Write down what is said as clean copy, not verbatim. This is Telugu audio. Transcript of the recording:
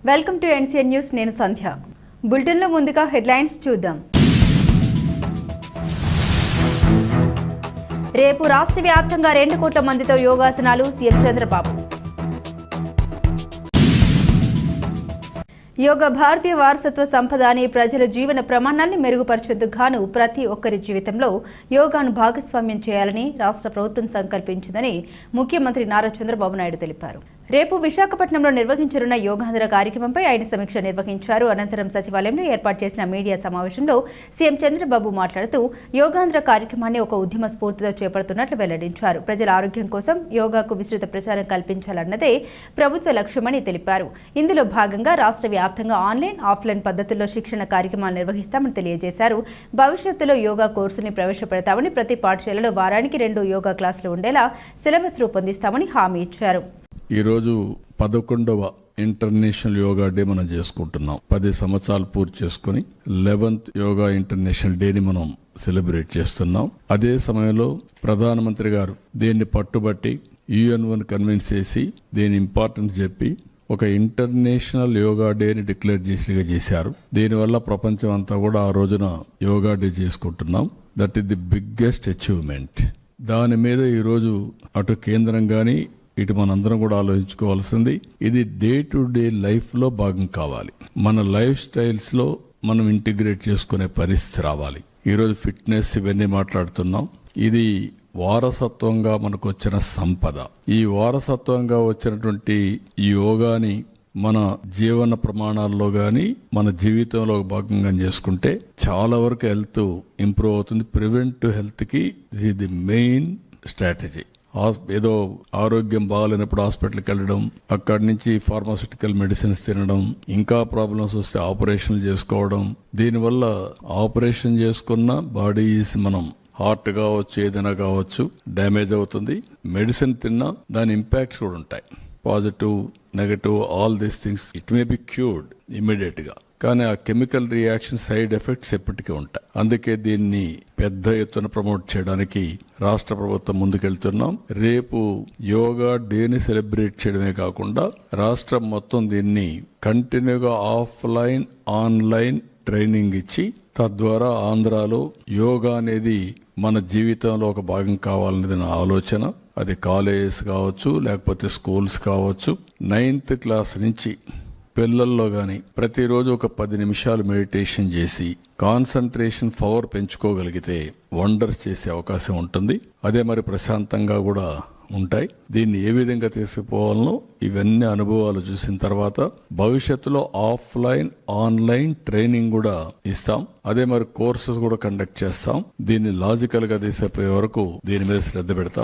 Welcome to NCN news. నేను సంధ్య. బులెటిన్లో ముందుగా హెడ్లైన్స్ చూద్దాం. రేపు రాష్ట్ర వ్యాప్తంగా 2 కోట్ల మందితో యోగాసనాలు, సీఎం చంద్రబాబు. యోగా భారతీయ వారసత్వ సంపద అని ప్రజల జీవన ప్రమాణాన్ని మెరుగుపరిచేందుకు గాను ప్రతి ఒక్కరి జీవితంలో యోగాను భాగస్వామ్యం చేయాలని రాష్ట్ర ప్రభుత్వం సంకల్పించిందని ముఖ్యమంత్రి నారా చంద్రబాబు నాయుడు తెలిపారు. రేపు విశాఖపట్నంలో నిర్వహించనున్న యోగాంధ్ర కార్యక్రమంపై ఆయన సమీక్ష నిర్వహించారు. అనంతరం సచివాలయంలో ఏర్పాటు చేసిన మీడియా సమావేశంలో సీఎం చంద్రబాబు మాట్లాడుతూ యోగాంధ్ర కార్యక్రమాన్ని ఒక ఉద్యమ స్ఫూర్తితో చేపడుతున్నట్లు వెల్లడించారు. ప్రజల ఆరోగ్యం కోసం యోగాకు విస్తృత ప్రచారం కల్పించాలన్నదే ప్రభుత్వ లక్ష్యమని తెలిపారు. ఇందులో భాగంగా రాష్ట్ర వ్యాప్తంగా ఆన్లైన్, ఆఫ్లైన్ పద్ధతుల్లో శిక్షణ కార్యక్రమాలు నిర్వహిస్తామని తెలియజేశారు. భవిష్యత్తులో యోగా కోర్సుని ప్రవేశపెడతామని, ప్రతి పాఠశాలలో వారానికి 2 యోగా క్లాసులు ఉండేలా సిలబస్ రూపొందిస్తామని హామీ ఇచ్చారు. ఈరోజు 11వ ఇంటర్నేషనల్ యోగా డే మనం చేసుకుంటున్నాం. 10 సంవత్సరాలు పూర్తి చేసుకుని 11th యోగా ఇంటర్నేషనల్ డేని మనం సెలబ్రేట్ చేస్తున్నాం. అదే సమయంలో ప్రధానమంత్రి గారు దీన్ని పట్టుబట్టి UN కన్విన్స్ చేసి దీని ఇంపార్టెన్స్ చెప్పి ఒక ఇంటర్నేషనల్ యోగా డేని డిక్లేర్ చేశారు. దీనివల్ల ప్రపంచం అంతా కూడా ఆ రోజున యోగా డే చేసుకుంటున్నాం. That is the biggest achievement. దాని మీద ఈరోజు అటు కేంద్రం కానీ ఇటు మనందరం కూడా ఆలోచించుకోవాల్సింది, ఇది డే టు డే లైఫ్లో భాగం కావాలి. మన లైఫ్ స్టైల్స్లో మనం ఇంటిగ్రేట్ చేసుకునే పరిస్థితి రావాలి. ఈరోజు ఫిట్నెస్ ఇవన్నీ మాట్లాడుతున్నాం. ఇది వారసత్వంగా మనకు వచ్చిన సంపద. ఈ వారసత్వంగా వచ్చినటువంటి ఈ యోగాని మన జీవన ప్రమాణాల్లో గాని మన జీవితంలో భాగంగా చేసుకుంటే చాలా వరకు హెల్త్ ఇంప్రూవ్ అవుతుంది. ప్రివెంటివ్ హెల్త్ కి ఇది మెయిన్ స్ట్రాటజీ. ఏదో ఆరోగ్యం బాగాలేనప్పుడు హాస్పిటల్కి వెళ్ళడం, అక్కడి నుంచి ఫార్మాస్యూటికల్ మెడిసిన్స్ తినడం, ఇంకా ప్రాబ్లమ్స్ వస్తే ఆపరేషన్లు చేసుకోవడం. దీనివల్ల ఆపరేషన్ చేసుకున్న బాడీస్ మనం హార్ట్ కావచ్చు, ఏదైనా కావచ్చు, డ్యామేజ్ అవుతుంది. మెడిసిన్ తిన్నా దాని ఇంపాక్ట్స్ కూడా ఉంటాయి. Positive, negative, all these things it may be cured immediate గా, కానీ ఆ కెమికల్ రియాక్షన్ సైడ్ ఎఫెక్ట్స్ ఎప్పటికీ ఉంటాయి. అందుకే దీన్ని పెద్ద ఎత్తున ప్రమోట్ చేయడానికి రాష్ట్ర ప్రభుత్వం ముందుకెళ్తున్నాం. రేపు యోగా డేని సెలబ్రేట్ చేయడమే కాకుండా రాష్ట్రం మొత్తం దీన్ని కంటిన్యూగా ఆఫ్లైన్, ఆన్లైన్ ట్రైనింగ్ ఇచ్చి తద్వారా ఆంధ్రాలో యోగా అనేది మన జీవితంలో ఒక భాగం కావాలనేది నా ఆలోచన. అది కాలేజెస్ కావచ్చు, లేకపోతే స్కూల్స్ కావచ్చు. 9th క్లాస్ నుంచి పిల్లల్లో గాని ప్రతిరోజు ఒక 10 నిమిషాలు మెడిటేషన్ చేసి కాన్సంట్రేషన్ పవర్ పెంచుకోగలిగితే వండర్స్ చేసే అవకాశం ఉంటుంది. అదే మరి ప్రశాంతంగా కూడా ఉంటాయి. దీన్ని ఏ విధంగా తీసుకుపోవాలనో ఇవన్నీ అనుభవాలు చూసిన తర్వాత భవిష్యత్తులో ఆఫ్లైన్, ఆన్లైన్ ట్రైనింగ్ కూడా ఇస్తాం. అదే మరి కోర్సెస్ కూడా కండక్ట్ చేస్తాం. దీన్ని లాజికల్ గా తీసుకుపోయే వరకు దీని మీద శ్రద్ధ పెడతాం.